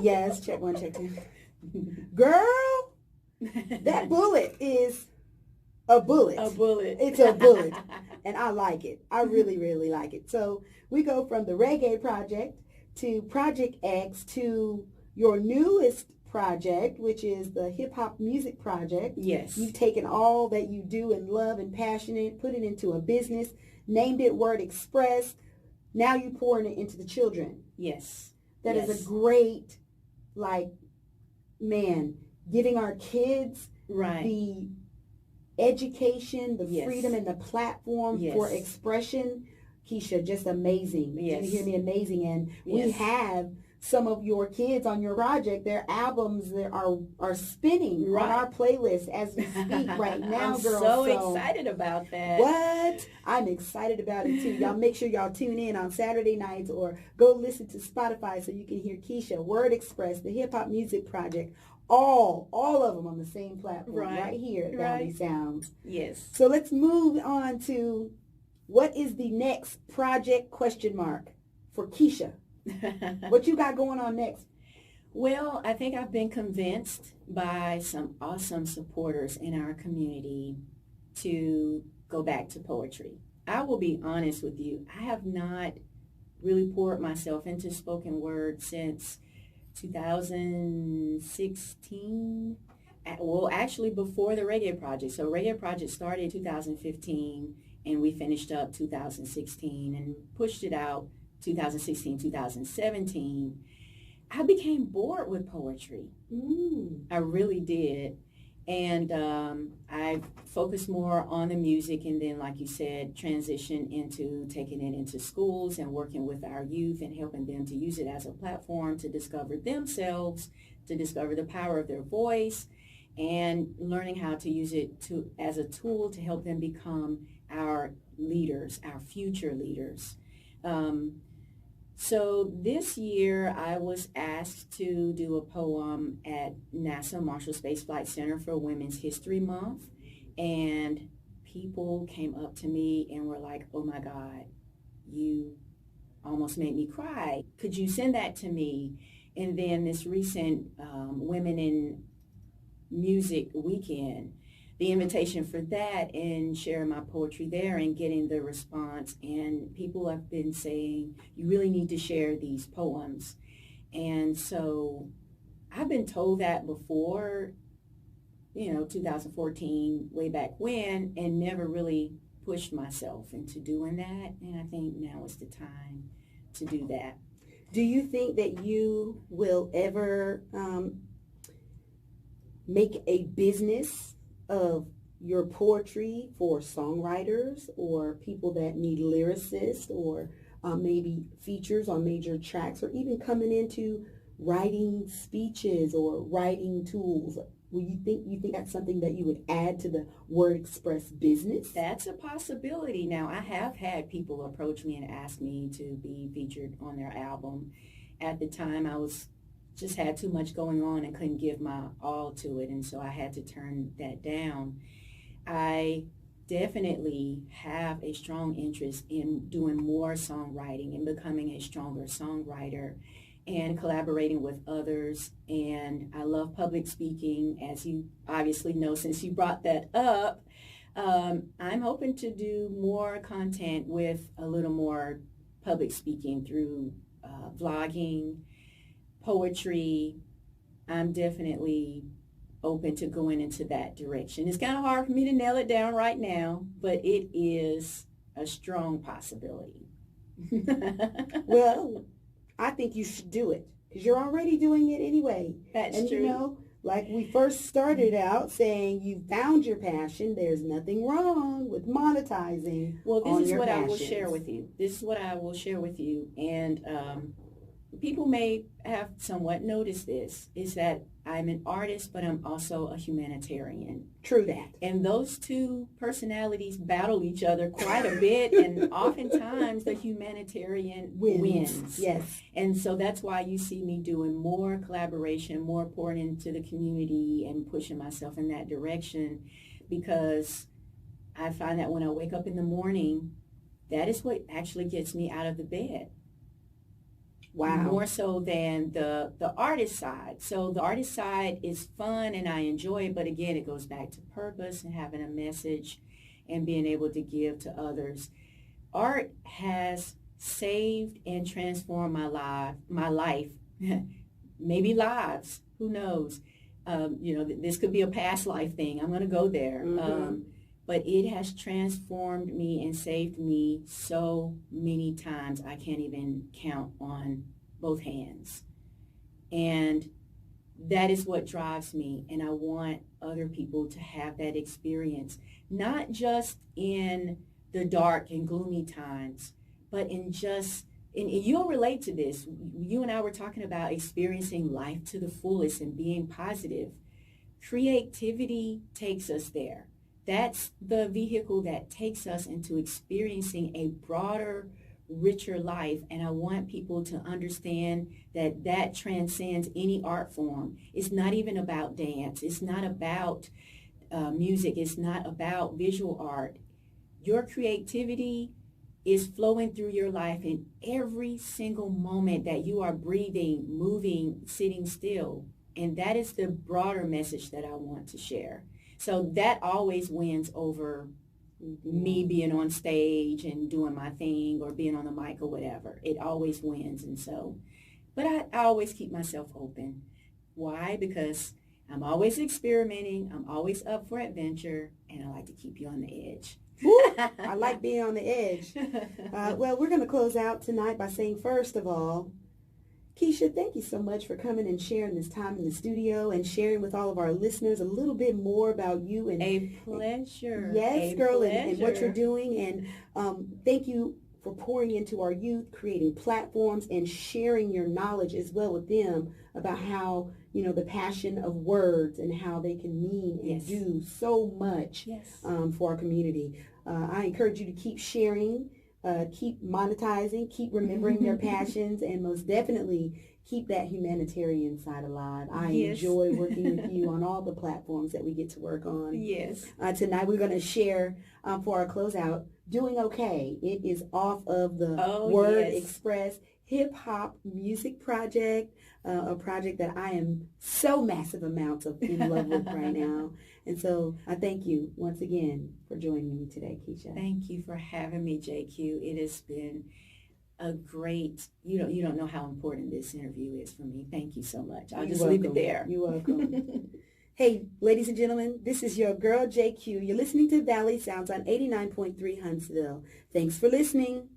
Yes, check one, check two. Girl, that bullet is a bullet. A bullet. It's a bullet. And I like it. I really, really like it. So we go from the Reggae Project to Project X to your newest project, which is the Hip Hop Music Project. Yes. You've taken all that you do and love and passionate, put it into a business, named it WordXpress. Now you're pouring it into the children. Yes. That is a great, giving our kids the education, the freedom, and the platform for expression. Keisha, just amazing. Yes. You hear me? Amazing. And we have some of your kids on your project. Their albums are spinning on our playlist as we speak right now, I'm girls. so excited about that. What? I'm excited about it too. Y'all make sure y'all tune in on Saturday nights or go listen to Spotify so you can hear Keisha, WordXpress, the Hip Hop Music Project, all of them on the same platform right here at Valley Sounds. Yes. So let's move on to what is the next project ? For Keisha. What you got going on next? Well, I think I've been convinced by some awesome supporters in our community to go back to poetry. I will be honest with you. I have not really poured myself into spoken word since 2016. Well, actually before the Reggae Project. So Reggae Project started in 2015 and we finished up 2016 and pushed it out 2016, 2017. I became bored with poetry. I really did. And I focused more on the music and then, like you said, transition into taking it into schools and working with our youth and helping them to use it as a platform to discover themselves, to discover the power of their voice, and learning how to use it as a tool to help them become our leaders, our future leaders. So this year I was asked to do a poem at NASA Marshall Space Flight Center for Women's History Month, and people came up to me and were like, oh my God, you almost made me cry. Could you send that to me? And then this recent Women in Music weekend, the invitation for that and sharing my poetry there and getting the response. And people have been saying, you really need to share these poems. And so I've been told that before, 2014, way back when, and never really pushed myself into doing that. And I think now is the time to do that. Do you think that you will ever make a business of your poetry for songwriters or people that need lyricists or maybe features on major tracks or even coming into writing speeches or writing tools? You think that's something that you would add to the WordXpress business? That's a possibility. Now, I have had people approach me and ask me to be featured on their album. At the time, I just had too much going on and couldn't give my all to it, and so I had to turn that down. I definitely have a strong interest in doing more songwriting and becoming a stronger songwriter and collaborating with others. And I love public speaking, as you obviously know since you brought that up. I'm hoping to do more content with a little more public speaking through vlogging, poetry. I'm definitely open to going into that direction. It's kind of hard for me to nail it down right now, but it is a strong possibility. Well, I think you should do it because you're already doing it anyway. That's true. Like we first started out saying, you found your passion. There's nothing wrong with monetizing. Well, this is what passions. I will share with you. This is what I will share with you. And people may have somewhat noticed this, is that I'm an artist, but I'm also a humanitarian. True that. And those two personalities battle each other quite a bit, and oftentimes the humanitarian wins. Yes. And so that's why you see me doing more collaboration, more pouring into the community and pushing myself in that direction, because I find that when I wake up in the morning, that is what actually gets me out of the bed. Wow. More so than the artist side. So the artist side is fun and I enjoy it, but again, it goes back to purpose and having a message and being able to give to others. Art has saved and transformed my life, maybe lives, who knows. This could be a past life thing. I'm going to go there. But it has transformed me and saved me so many times I can't even count on both hands. And that is what drives me. And I want other people to have that experience, not just in the dark and gloomy times, but in just, and you'll relate to this. You and I were talking about experiencing life to the fullest and being positive. Creativity takes us there. That's the vehicle that takes us into experiencing a broader, richer life. And I want people to understand that that transcends any art form. It's not even about dance. It's not about music. It's not about visual art. Your creativity is flowing through your life in every single moment that you are breathing, moving, sitting still. And that is the broader message that I want to share. So that always wins over me being on stage and doing my thing or being on the mic or whatever. It always wins. And so, but I always keep myself open. Why? Because I'm always experimenting. I'm always up for adventure. And I like to keep you on the edge. I like being on the edge. Well, we're going to close out tonight by saying, first of all, Kisha, thank you so much for coming and sharing this time in the studio and sharing with all of our listeners a little bit more about you. And a pleasure. Yes, girl, and what you're doing. And thank you for pouring into our youth, creating platforms and sharing your knowledge as well with them about how, the passion of words and how they can mean and do so much for our community. I encourage you to keep sharing. Keep monetizing, keep remembering their passions, and most definitely keep that humanitarian side alive. I enjoy working with you on all the platforms that we get to work on. Yes. Tonight we're going to share for our closeout, Doing Okay. It is off of the WordXpress hip-hop music project, a project that I am so massive amounts of in love with right now. And so I thank you once again for joining me today, Kisha. Thank you for having me, JQue. It has been a great, you don't know how important this interview is for me. Thank you so much. I'll just leave it there. You're welcome. Hey, ladies and gentlemen, this is your girl, JQue. You're listening to Valley Sounds on 89.3 Huntsville. Thanks for listening.